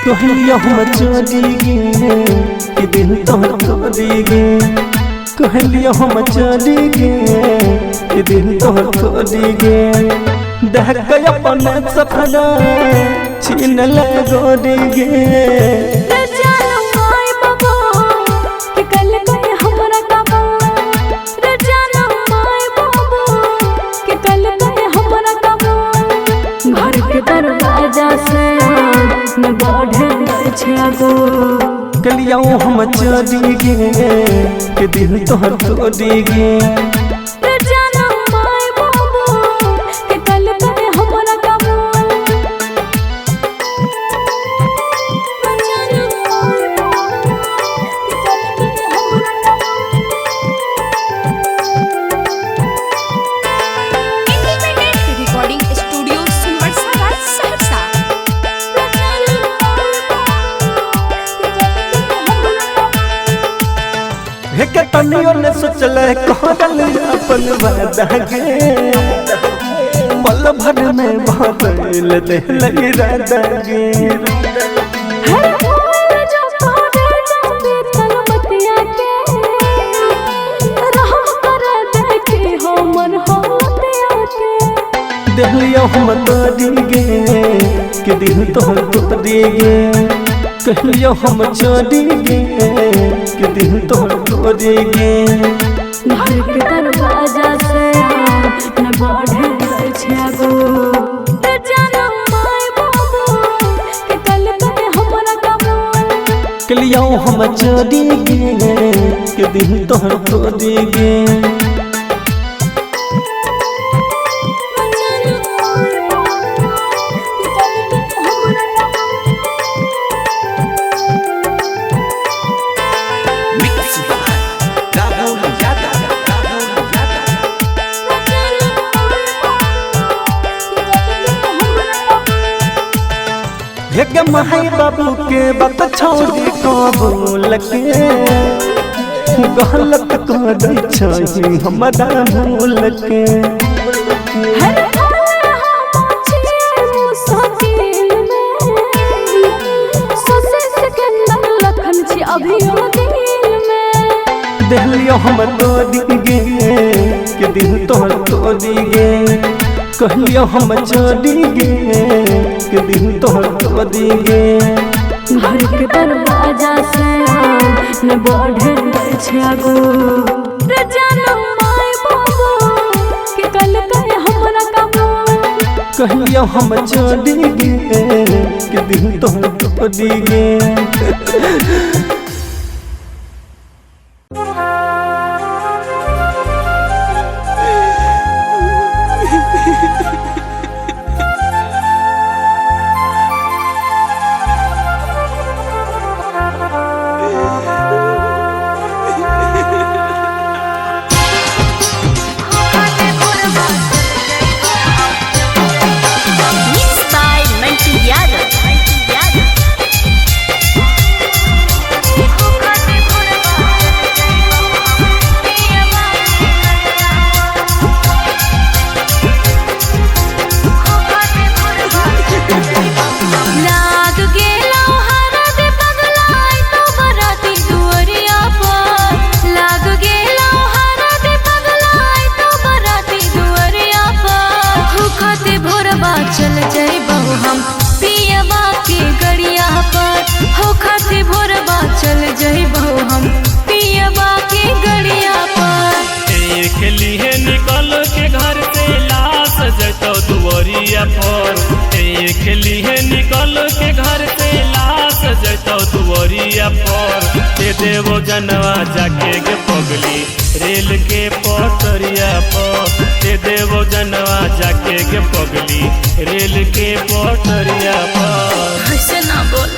कहलिया हम चली गे कि दिल तोहर तोड़ी गे कहलिया हम चली गे कि दिल तोहर तोड़ी गे देख के अपन सपना छीन ले गोरी गे कलिया हम चली गे कि दिल तोहर तोड़ी गे तनियो ने सोचल कहल अपन वादा गे पल भर में बदल दे लगी राधा गे दिलिया हम तोड़ी गे कि दिल तोहर तोड़ी गे कहलिया हम चली गे कि दिल तोहर तोड़ी गे घर के दरवाजा से न बढ़े छागो जानो माय बाबू कि कल कते हमरा काबू कलिया हम चली गे कि दिल तोहर तोड़ी गे माई बाबू के बात छोड़ी कबूल के गलत कर छी हमरा भूल के दिलिया हम तोड़ी गे कि दिल तोहर तोड़ी गे कहलिया हम चली गे कि दिल तोहर तोड़ी गे घर के दरवाजा से न बढ़े छागो जानो माय बाबू कि कल कते हमरा काबू कहलिया हम चली गे कि दिल तोहर तोड़ी गे निकल के घर से लाश जैतो दुवरिया पर दे देवो जनवा जाके गे पगली रेल के पटरिया पर दे देवो जनवा जाके गे पगली रेल के पटरिया पर ऐसे ना बोल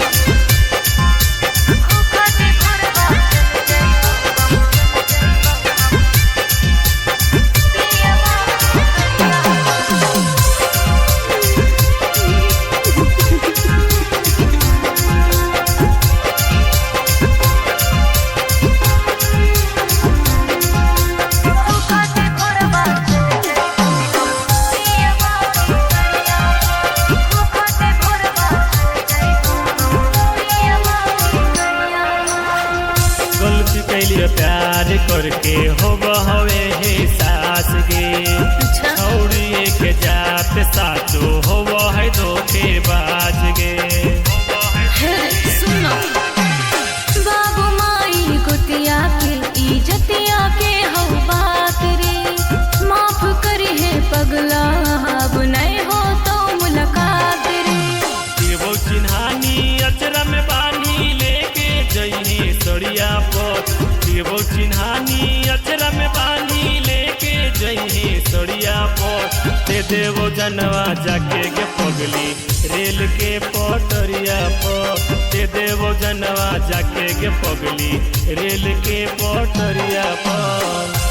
जइहे सड़िया पर दे देवो जनवा जाके गे पगली रेल के पटरिया पर दे देवो जनवा जाके गे पगली रेल के पटरिया पर।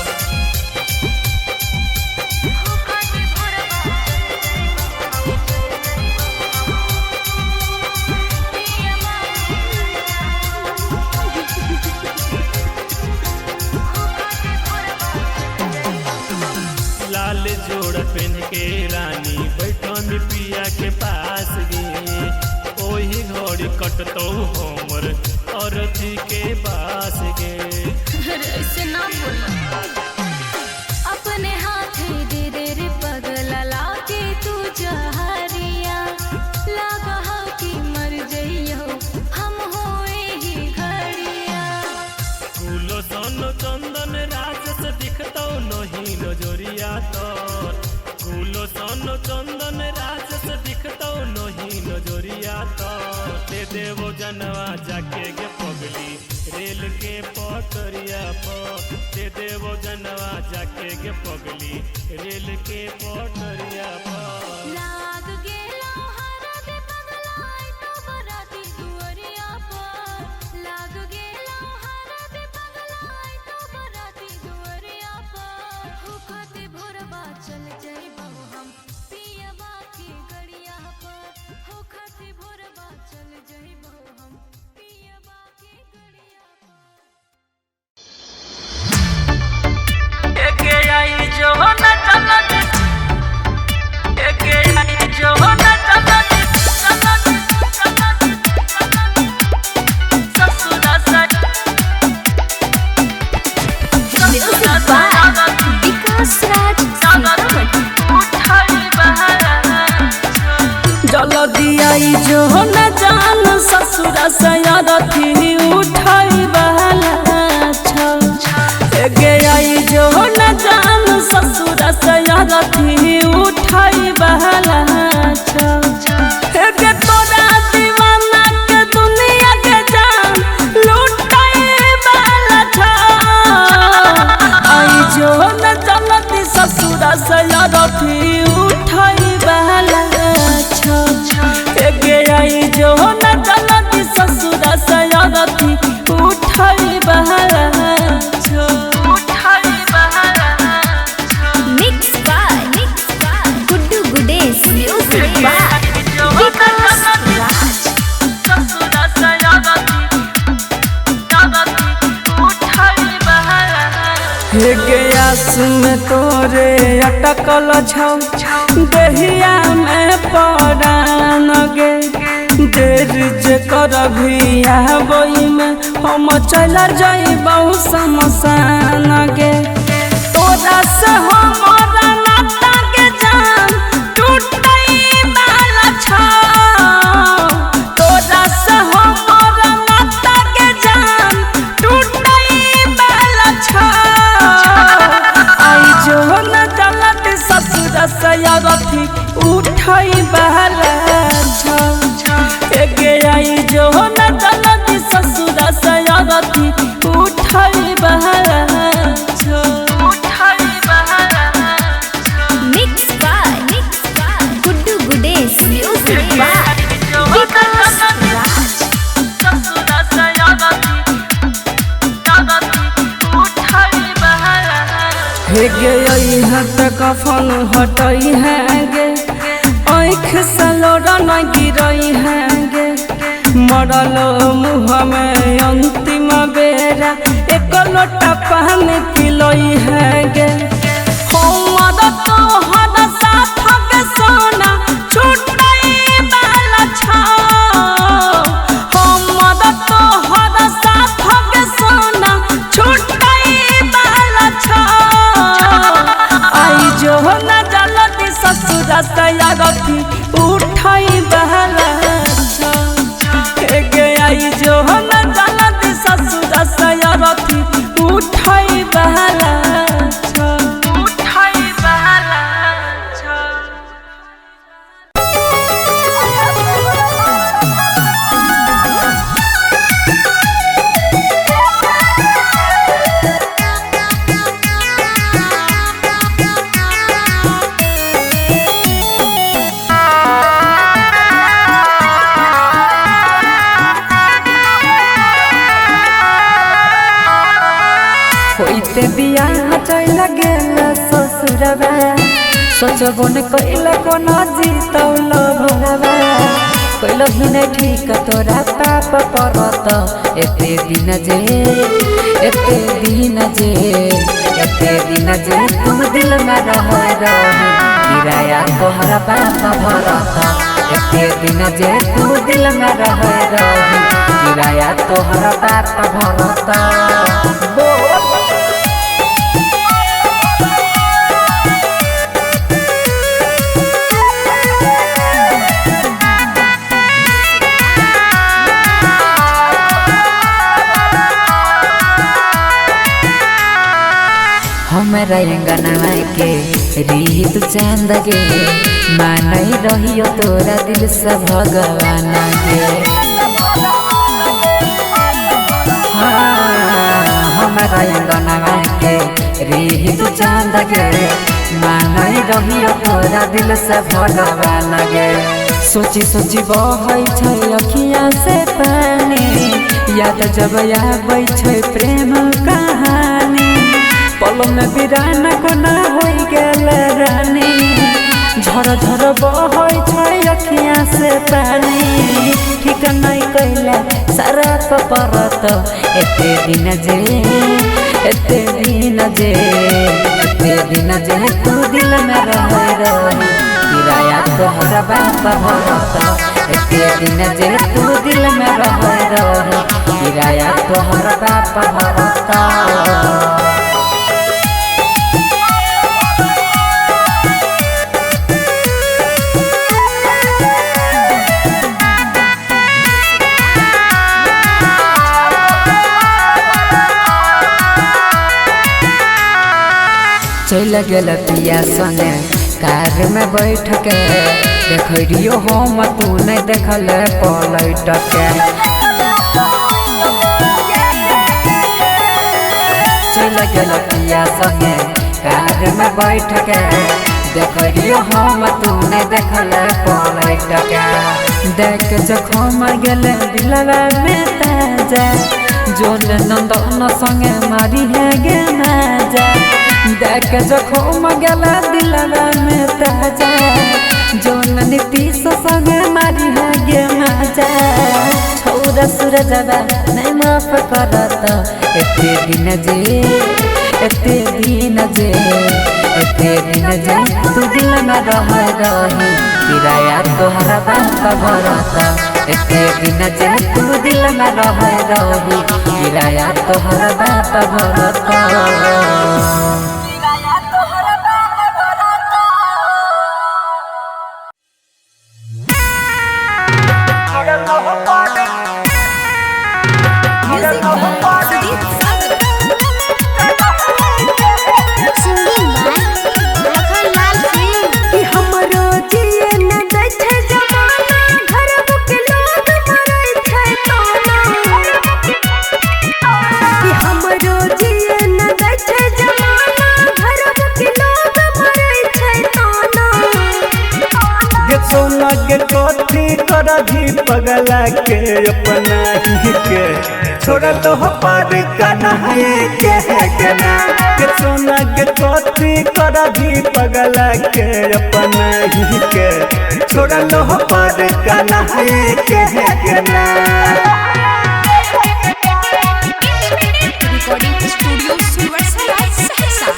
लाल जोड़ पहन के रानी बैठन पिया के पास गे ओही घड़ी कटतो हमर अरथी के पास गे। ऐसे ना बोला अपने हाथ दे दे रे पगला लाके तू जहरिया लगा कि मर जइयो हम होए ही घड़िया। फूलो सन चंदन राजस दिखतो नहीं नजरिया तोर फूलो सन चंदन राजस दिखतो नहीं नजरिया तोर दे देवो जनवा जाके गे पगली रेल के पटरिया पर दे देवो जनवा जाके गे पगली रेल के पटरिया पर। लाग गेलो हरा दे पगलाई तो बराती दुअरिया पर लाग गेलो हरा दे पगलाई तो बराती दुअरिया पर हो खाते भोरबा चल जइबो हम पियबा के गड़िया पर हो खाते भोरबा चल जइबो हम पियबा के गड़िया पर। एके आई जो न चलत एके आई जो न चलत ससुरा से Music by Vikas Raj उठाई बहार जल्दी आई जो न जान ससुरा सयारथी उठाई बहला छ गे आई जो न जान ससुरा सयारथी उठाई बहला छ गे तोरा दीवाना के दुनिया के जान लुटाई बहला छ आई जो न चलती ससुरा सयारथी उठाई बहला गे आई जो न चलती ससुरा सयारथी उठाई बहला उठाई बहार Mix by Guddu Gudesh. Music by Vikas Raj. ससुरा से उठाई बहार हे गयास में तोरे अटकल छौ दहिया में परान गे देर जे करभी आबई में हम चल जइबौ शमशान गे तोरा से हमरा नाता के जान टूटई वाला छौ तोरा से हमरा नाता के जान टूटई वाला छौ आई जो न चलत ससुर सयारथी उठाई बहला छ गे आई जो न चलत ससुर सयारथी उठाई बहला छ उठाई बहार Mix by Guddu Gudesh. Music by Vikas Raj. ससुरा से उठाई बहार हे गे हट कफन हटई है गे आँख से लोरा न गिरई है गे मरल मुँह में अंतिम बेरा एक लोटा पानी पिलई है गे हमर तोहर साथ के सोना छुटई वाला छ हमर तोहर साथ के सोना छुटई वाला छ आई जो न जलती ससुरा सयारथी उठाई बहला छ गे आई जो न जलती ससुरा सयारथी उठाई बहला छ उठाई बहार लगेला ससुरवा सोचबो न कैला को न जीतौल भरवा कैलो ही नहीं ठीक तोरा पाप परत एते दिन जे तू दिल में रह रही किराया तोहरा पाप भरत एते दिन जे तू दिल में रह रही किराया तोहरा पाप भरत हमारा अंगना के रीत चांद गे मानई रहियो तोरा दिल से भगवान गे हमारा अंगना के रीत चांद गे मानई रहियो तोरा दिल से भगवान गे सोची सोची बहै छै अखियाँ से पानी याद जब आबै छै प्रेम कहानी पल में बिरान को ना हो गेल रानी झर झर बहै छै अखियाँ से पानी ठीक नहीं कैला सारा परत एते दिन जे तू दिल में रह रही किराया तोहरा बाप भरत एते दिन जे तू दिल में रह रही किराया तोहरा बाप भरत चल गल पिया संगे कार में बैठ के देखियो हम तू नहीं देखल पलट के चल गल पिया संगे कार में बैठ के देखियो हम तू नहीं देखल पलट के देख जखम गेल दिलवा में ताजा जोन नंदन संगे मारी है गे माजा देख जखम गेला दिलवा में ताजा जोन नीतीश संगे मारी है गे माजा छौरा सूरजवा नहीं माफ करत एते दिन जे तू दिल में रह रही किराया तोहरा बाप भरत एते दिन जे तू दिल में रह रही किराया तोहरा बाप भरत कथी कर भी पगला के अपना ही के छोड़ा तो पार कन्हैया के है केना के सोना के कथी कर भी पगला के अपना ही के छोड़ा तो पार कन्हैया के है केना रिकॉर्डिंग स्टूडियो सुरसरा सहसा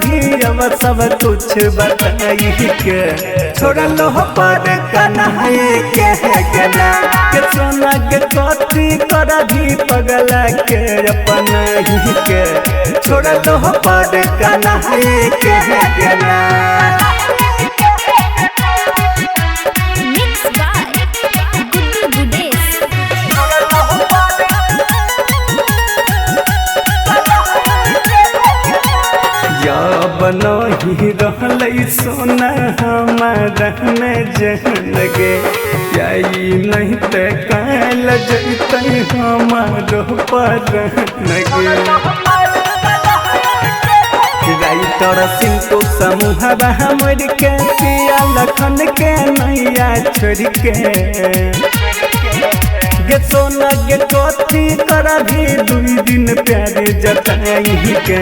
भी अब सब कुछ बताई के छोड़ा लो पर कन्हैया के है केना के सोना के कथी कर भी पगला के अपना ही के छोड़ा लो पर कन्हैया के है केना मिक्स बाय गुड्डू गुडेश अब नहीं रहलै सोना हमारा में जहन गे जाई नहीं ते काल जैते हमारो परन गे राइटर सिंटू समूह हमर के पिया लखन के नैया छोड़ के गे सोना गे कथी कर भी 2 दिन प्यारे जताई के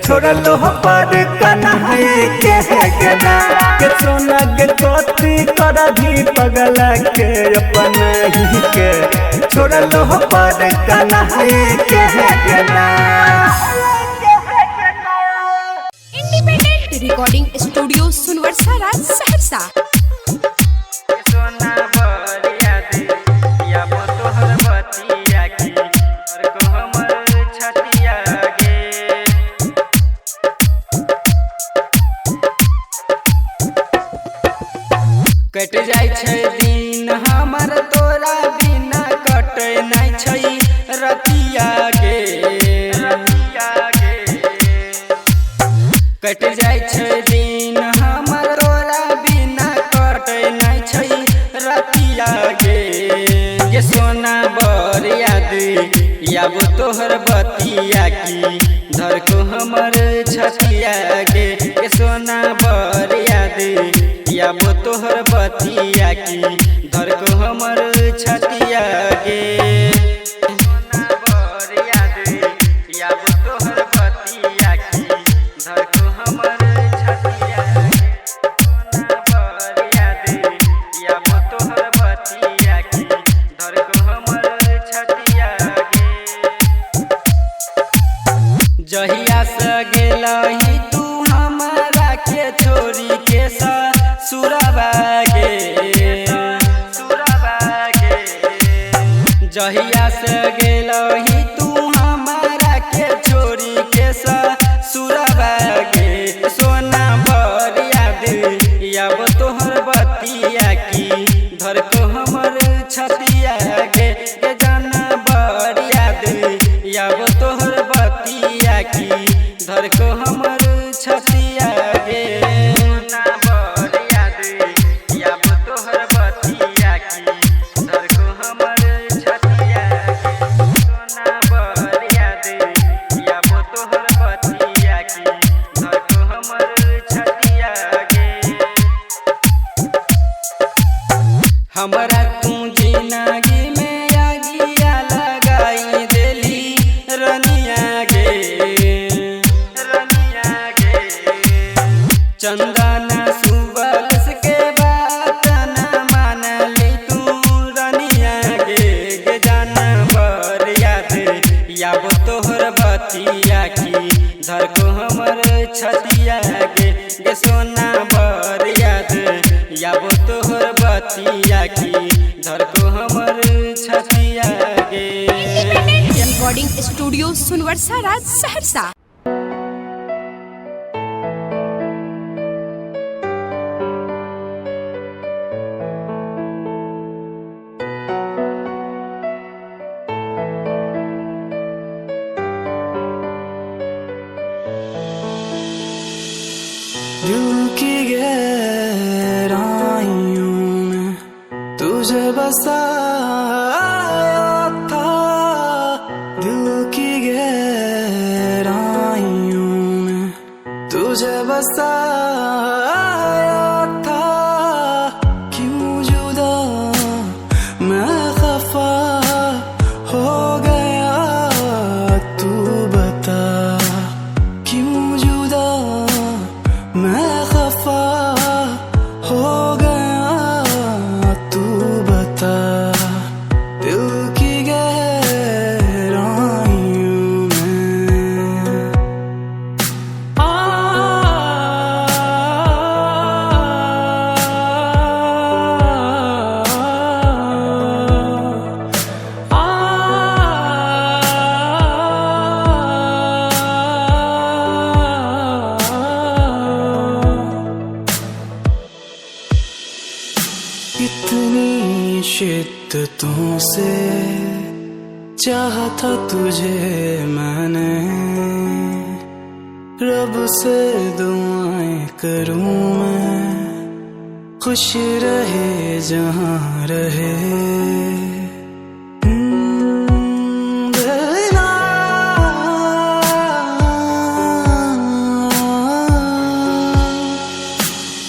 छोड़लो पर कन्हई के गना गे सोना गे कथी कर भी पगला के अपना ही के छोड़लो पर कन्हई के गना। इंडिपेंडेंट रिकॉर्डिंग स्टूडियो सुनवर्सा राज सहरसा। कट जाय छै दिन हमर तोरा बिना कटे नै छै रतिया गे कट जाय छै दिन हमर तोरा बिना कटे नै छै रतिया गे सोना बर याद याब तोहर बतिया की धर को हमर छतिया गे सोना बर याद याब तोहर बतिया की धर को हमर छतिया गे सोना बर याद याब तोहर बतिया की धर को हमर छतिया गे सोना बर याद याब तोहर बतिया की धर को हमर छतिया गे जहिया से गेलही तू हमारा के छोरी के सुरबा गे जहिया से गेलही तू हमारा के छोरी के सुरबा गे सोना बर याद याब तोहर बतिया की धर को हमर छतिया गे जाना बर याद याब तोहर बतिया की धर को हमर छतिया गे सोना बर याद याब तोहर बतिया की धर को हमर छतिया गे सोना बर याद याब तोहर बतिया की धर को हमर छतिया गे हमरा तू जिंदगी में आगिया लगाई देली रनिया गे चंदन सुबलस के बात न मानली तू रनिया गे जाना बर याद याब तोहर बतिया की धर को हमर छतिया गे सोना बर याद याब तोहर बतिया की धर को हमर छतिया गे। रिकॉर्डिंग स्टूडियो सुनवर्सा राज सहरसा। दिल की गहराइयों में तुझे बसाया था दिल की गहराइयों में तुझे बसाया था क्यों जुदा मैं खफा हो गया तू बता क्यों जुदा मैं खफा हो गया तू बता दिल की गहराइयों में इतनी शिद्दतों से चाहा था तुझे मैंने रब से दुआएं करूं मैं, खुश रहे जहां रहे।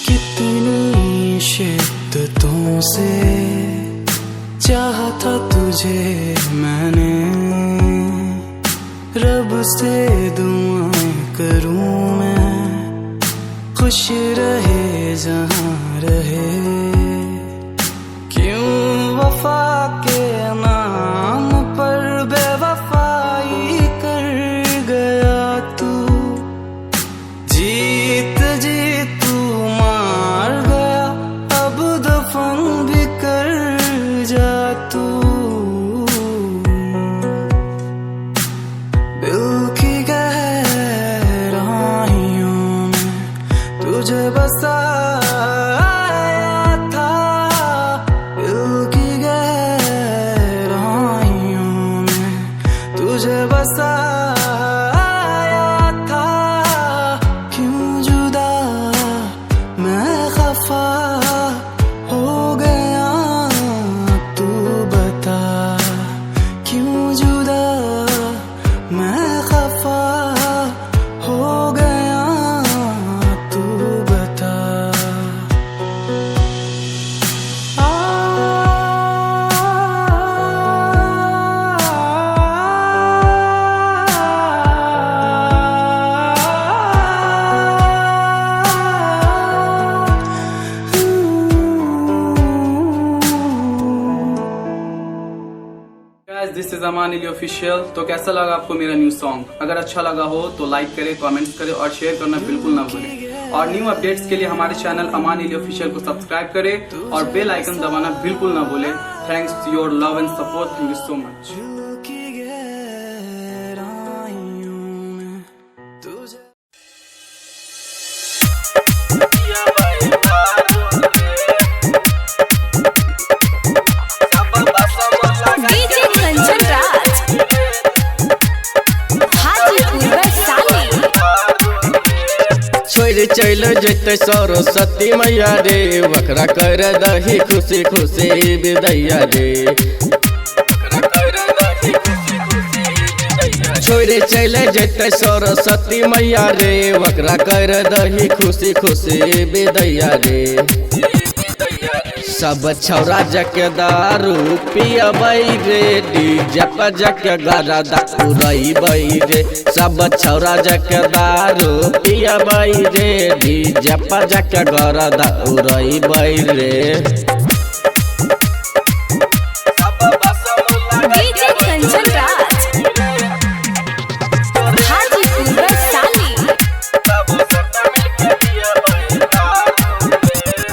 कितनी शिद्दतों से चाहा था तुझे मैंने, रब से दुआएं करूं मैं, खुश रहे जहां रहे। क्यों वफा के नाम पर बेवफाई कर गया तू, जीत जी तू मार गया, अब दफन भी कर जा तू। दिल की गहराइयों में तुझे बसाया था, दिल की गहराइयों में तुझे बसाया था। क्यों जुदा मैं खफा हो गया, तू बता। क्यों जुदा मैं खफा हो गया, तू बता। दिस इज अमान अली ऑफिशियल। तो कैसा लगा आपको मेरा न्यू सॉन्ग? अगर अच्छा लगा हो तो लाइक करें, कमेंट्स करें और शेयर करना बिल्कुल ना भूलें। और न्यू अपडेट्स के लिए हमारे चैनल अमान अली ऑफिशियल को सब्सक्राइब करें और बेल आइकन दबाना बिल्कुल ना भूलें। Thanks your love and support. Thank you so much. की गहराइयों में तुझे डीजे कंचन राज हाजीपुर वैशाली। छोड़ चल जैते सरस्वती मैया रे, वकरा कर दही खुशी खुशी विदैया रे। छोड़ चल जैते सरस्वती मैया रे, वकरा कर दही खुशी खुशी विदैया रे। सब छौरा जके दारू पियबै रे, डीजे पर जके गरदा उड़ैबै रे। सब छौरा जके दारू पियबै रे, डीजे पर जके गरदा उड़ैबै रे। डीजे कंचन राज हाजीपुर वैशाली।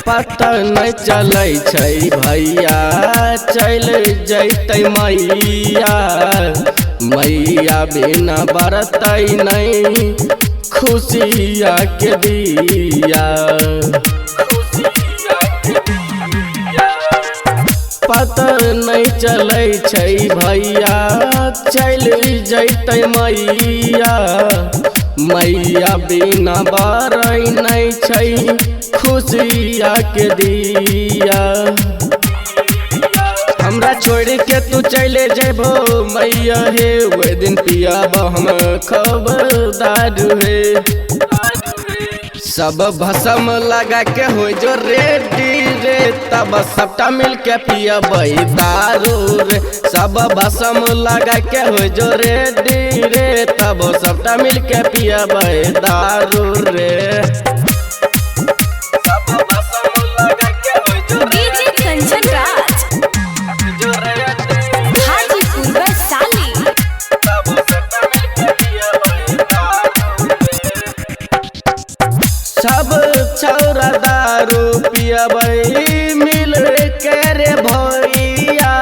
पता नहीं चलै छै भैया, चल जैतै मैया। मैया बिना बरतै नहीं खुशिया के दिया। पता नहीं चलै छै भैया, चल जैतै मैया। मैया बिना बारै नहीं छै खुशिया के दिया। हमरा छोड़ के तू चले जेबो मैया हे, वे दिन पियाब हम खबरदार हे। सब भसम लगा के हो जो रेडी रे, तब सबटा मिल के पियबै दारू रे। सब भसम लगा के हो जो रेडी रे, तब सबटा मिल के पियबै दारू रे। डीजे कंचन राज हाजीपुर वैशाली। सब छौरा दारू पियबै मिल के रे भैया।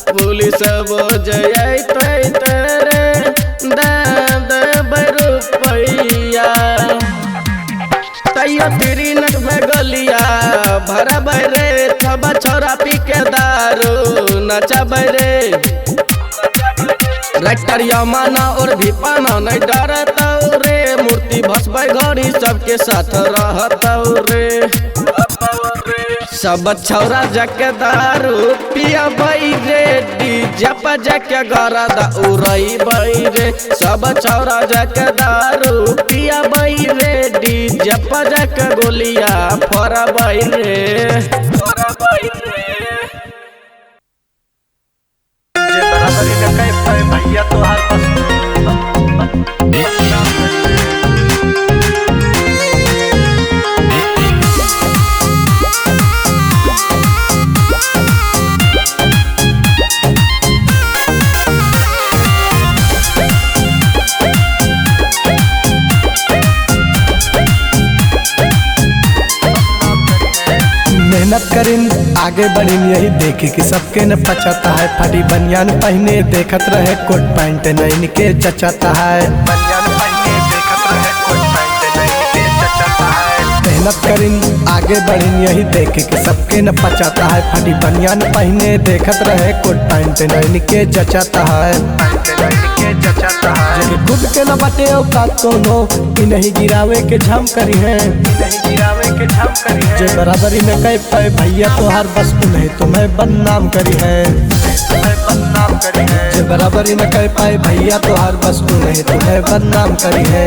पुलिस बजैतै तेरे दे रुपैया। तैयो तेरी नट में गलिया भरबै रे, सब छौरा पी के दारू नचबै रे। राइटर यमाना और भी पाना नहीं डरता रे मूर्ति भसबै घड़ी सबके साथ रहता रे सब छौरा जाके दारू पियबै रे डीजे पर जाके गरदा उड़ैबै रे सब छौरा जाके दारू पियबै रे डीजे पर जाके गोलियां फोड़बै रे भैया तो हर मेहनत करें आगे बढ़ें यही देखे कि सबके न पचाता है फटी बनियान पहने देखत रहे कोट पैंट नहीं के चचाता है बनियान पहने देखत रहे कोट पैंट नहीं के चचाता है मेहनत करें आगे बढ़ें यही देखे कि सबके न पचाता है फटी बनियान पहने देखत रहे कोट पैंट नहीं के चचाता है जे खुद के न बटे औकात कोनो इ नहीं गिरावे के झम करी है जे बराबरी में कह पाए भैया तो हर बस नहीं तुम्हें बदनाम करी है जे बराबरी में कह पाए भैया तो हर बस नहीं तुम्हें बदनाम करी है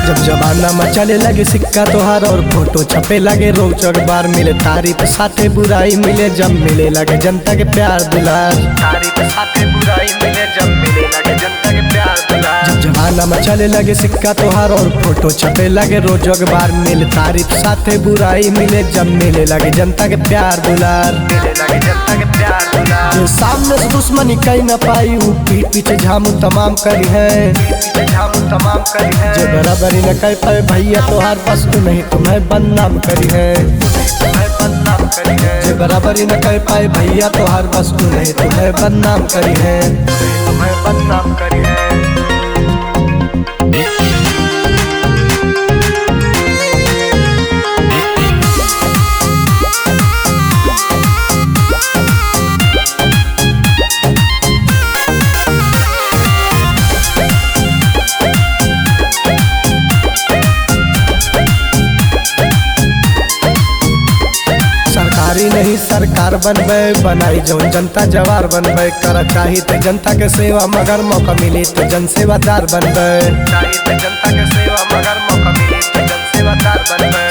जब जमाना में चले लगे सिक्का तोहार और फोटो छपे लगे रोज अखबार मिले तारीफ साथे बुराई मिले जब मिले लगे जनता के प्यार दुलार तारीफ साथे बुराई मिले जब मिले लगे जनता के प्यार दुलार जब जमाना में चले लगे सिक्का तोहार और फोटो छपे लगे रोज अखबार मिले तारीफ साथे बुराई मिले जब मिले लगे जनता के प्यार दुलार मिले लगे जनता के प्यार दुलार जो सामने से दुश्मनी कहीं न पाई वो पीठ पीछे झामू तमाम करी है जो बराबरी न कह पाए भैया तो हर बस नहीं तुम्हें बदनाम करी है जो बराबरी न कह पाए भैया तो हर बस नहीं तुम्हें बदनाम करी है सरकारी नहीं सरकार बनबे बनाई जौन जनता जवार बनबे कर चाही ते जनता के सेवा मगर मौका मिली तो जन सेवादार बनबे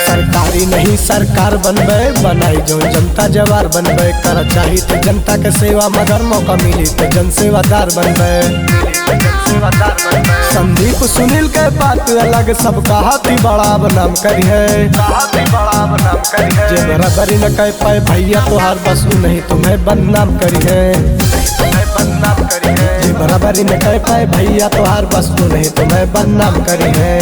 सरकारी नहीं सरकार बनबे बनाई जौन जनता जवार बनबे कर चाही ते जनता के सेवा मगर मौका मिली तो जन सेवादार बनबे संदीप सुनील के बात अलग सबका हाथी बड़ा बनाम करी है जे बराबरी न कह पाए भैया तो हर बस नहीं तुम्हें बदनाम करी है जे बराबरी न कह पाए भैया तो हर बस नहीं तुम्हें बदनाम करी है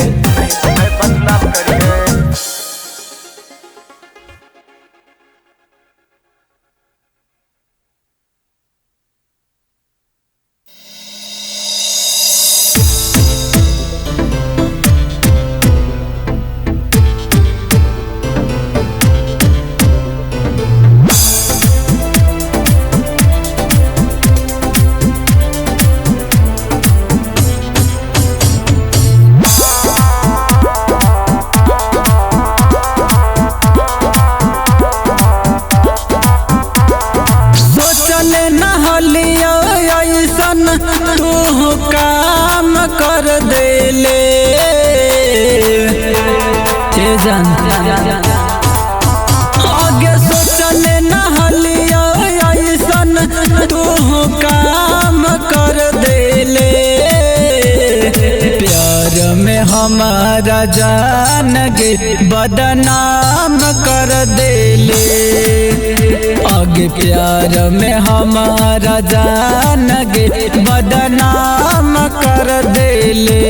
तू काम कर देले आगे सोचले नहलिया ऐसन तू काम कर देले प्यार में हमारा जान गे बदनाम कर देले आगे प्यार में हमारा जान गे बदनाम कर देले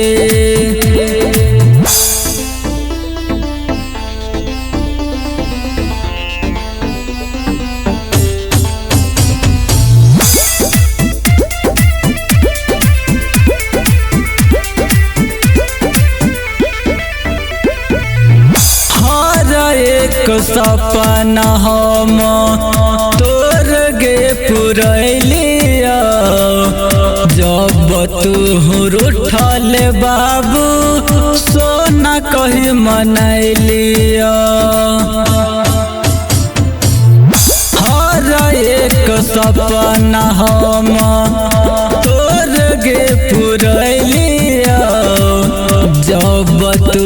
सपना हम तोर गे पुरैलिया जब तू रूठल बाबू सोना कही मनैलिया हर एक सपना हम तोर गे पुरैलिया जब तू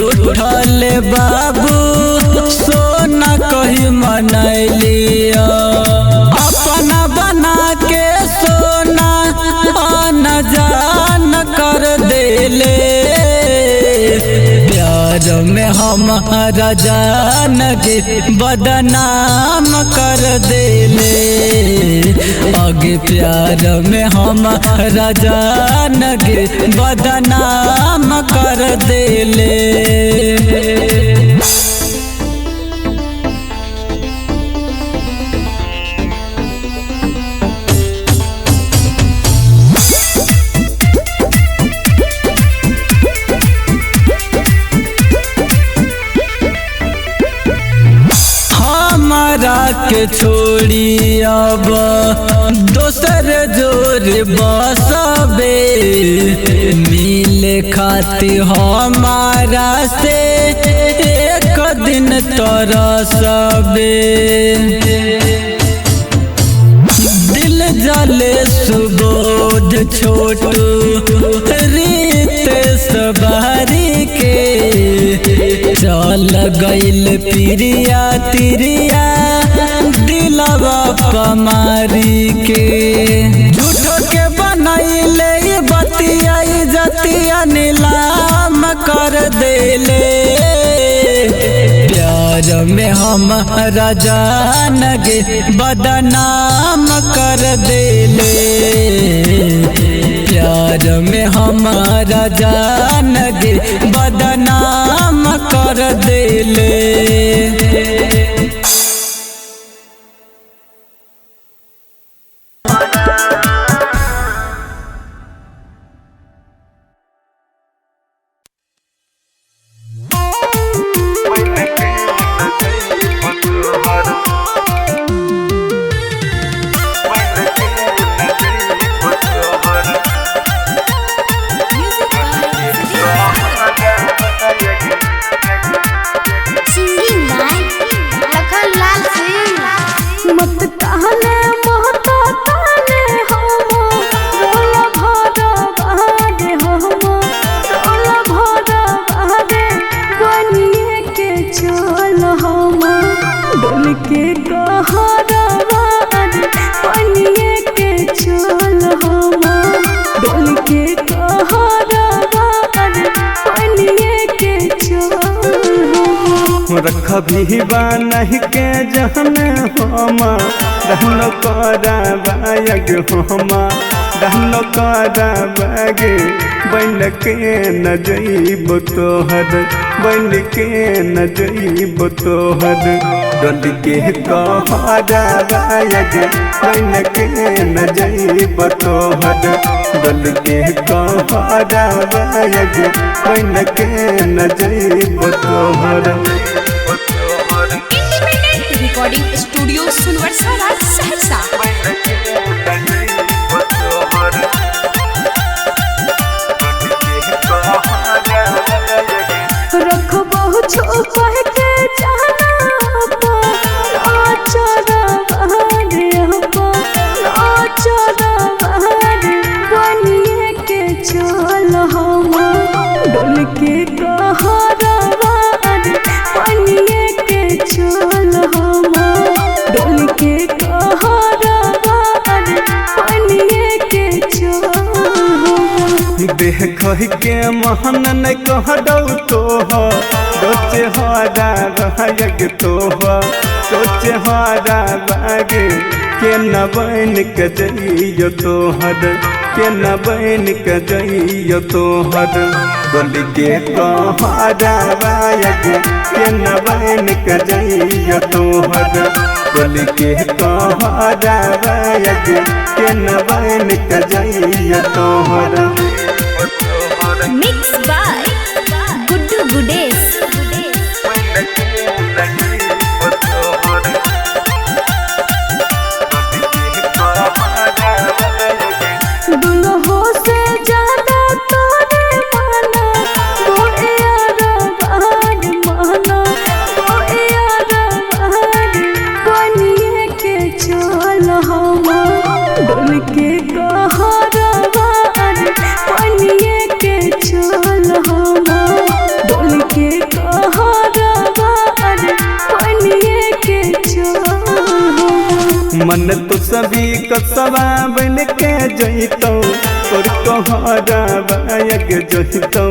रूठल बाबू सोना कही मनैलिया अपना बना के सोना आना जान कर देले प्यार में हमारा जान के बदनाम कर देले आगे प्यार में हमारा जान के बदनाम कर देले हमारा के छोड़ी अब दोसर जोर बसबे मिले खाती हमारा से एक दिन तरसबे दिल जले सुबोध छोटू रीत सवारी के चल गइल प्रिया तिरिया दिलवा पमारी के झूठो के बनैले बतिया जतिया नीलाम कर देले प्यार में हमारा जान गे बदनाम कर देले प्यार में हमारा जान गे बदनाम कर देले रखभी नहीं के जहन हम रहनो कराबायग हम रहनो कराबाग बन के न जइब तोहर बन के न जइब तोहर डल के कहराबायग बन के न जइब तोहर डल के कहराबायग बन के न जइब तोहर रिकॉर्डिंग स्टूडियो सुनवरसारा सहरसा रखबहु छुपा के जाना बनिए के चल हम डोल के कहराबाद बनिए के चल हम डोल के कहराबाद बनिए के चल देह कह के महन न कह दौ तोह सोचे हरा रहग तोह सोचे हरा बाग के न बन के जइयो तोहर के न बन के जइयो तोहर गली के कहराबायग के न बन के जइयो तोहर गली के कहराबायग के न बन के जइयो तोहर मिक्स बाय गुड्डू गुडेस से ज्यादा तोरे माना वो यार बार माना वो यार बार बनिए के चल हम डोल के कहरवार बनिए के चल हम डोल के कहरवार बनिए के चल मन तो सभी कसवा बन के जइतौ तोर कहरा बायग जइतौ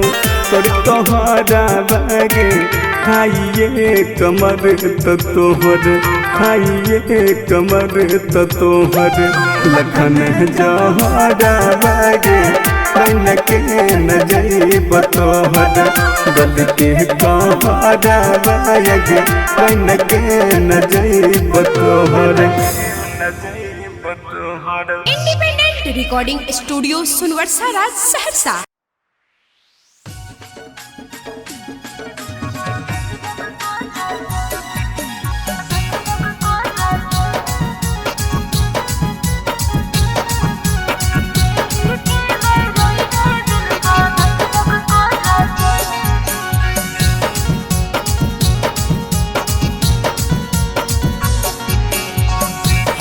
तोर कहरा बागे खाइए कमर तो तोहर खाइए कमर तो तोहर लखन जहरा बागे बन के न जइब तोहर गल के कहरा बायग बन के न जइब तोहर इंडिपेंडेंट रिकॉर्डिंग स्टूडियो सुनवर्सा राज सहरसा।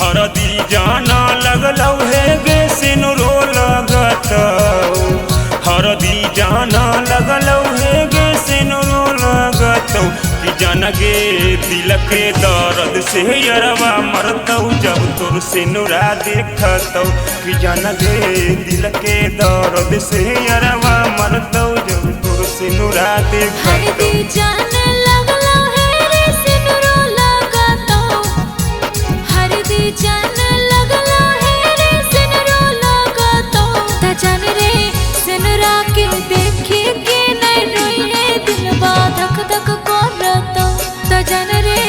हरदी जाना लगलौ हे गे सिनुरो लगतौ हरदी जाना लगलौ हे गे सिनुरो लगतौ कि जान गे दिल के दर्द से यरवा मरतौ जब तोर सिनुरा देखतौ कि जान गे दिल के दर्द से यरवा मरतौ जब तोर सिनुरा देखतौ। हरदी जाने लगलो है रे सिनुरो लगतौ हरदी जाने लगलो है रे सिनुरो लगतौ त जान रे सिनुरा के देखे के नहीं रोई है दिलवा धक धक करतौ त जान रे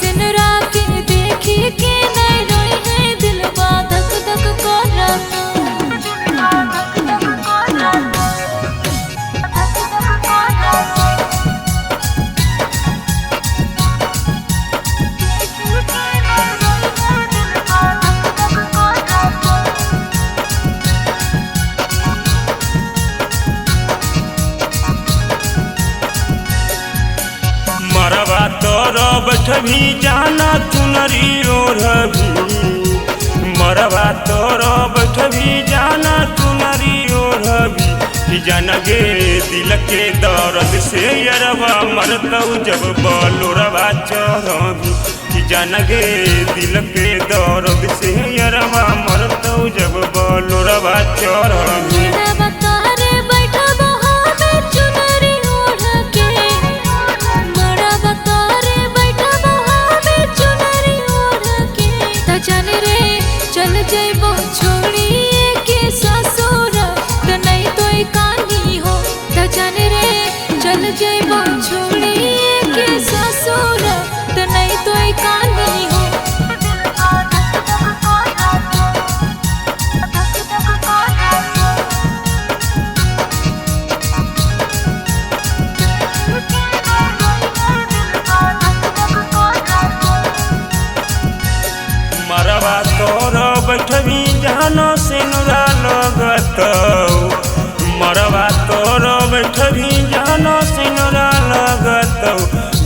सिनुरा के देखे के नहीं रोई है दिलवा धक धक करतौ। मरवा तोर बैठभी जाना चुनरी ओढ़भी मरवा तोर बैठभी जाना चुनरी ओढ़भी कि जान गे दिल के दर्द से यरवा मरतौ जब बलोरवा चढ़भी कि जान गे दिल के दर्द से यरवा मरतौ जब बलोरवा चढ़भी। चल जइबो छोड़िए के ससुर त नहीं तो कानी हो त जान रे चल जइबो छोड़िए के ससुर त नहीं तो कानी हो। मरवा तोर बैठभी जानो सिनुरा लगतौ मरवा तोर बैठभी जानो सिनुरा लगतौ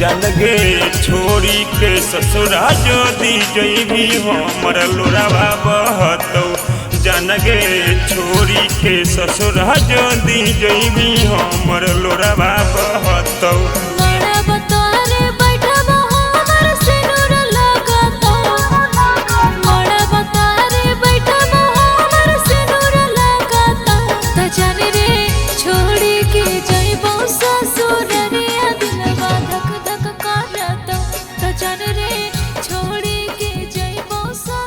जान गे छोड़ी के ससुरा जोदी जइभी हमर लोरावा बहतौ जान गे छोड़ी के ससुरा जोदी जइभी हमर लोरावा बहतौ।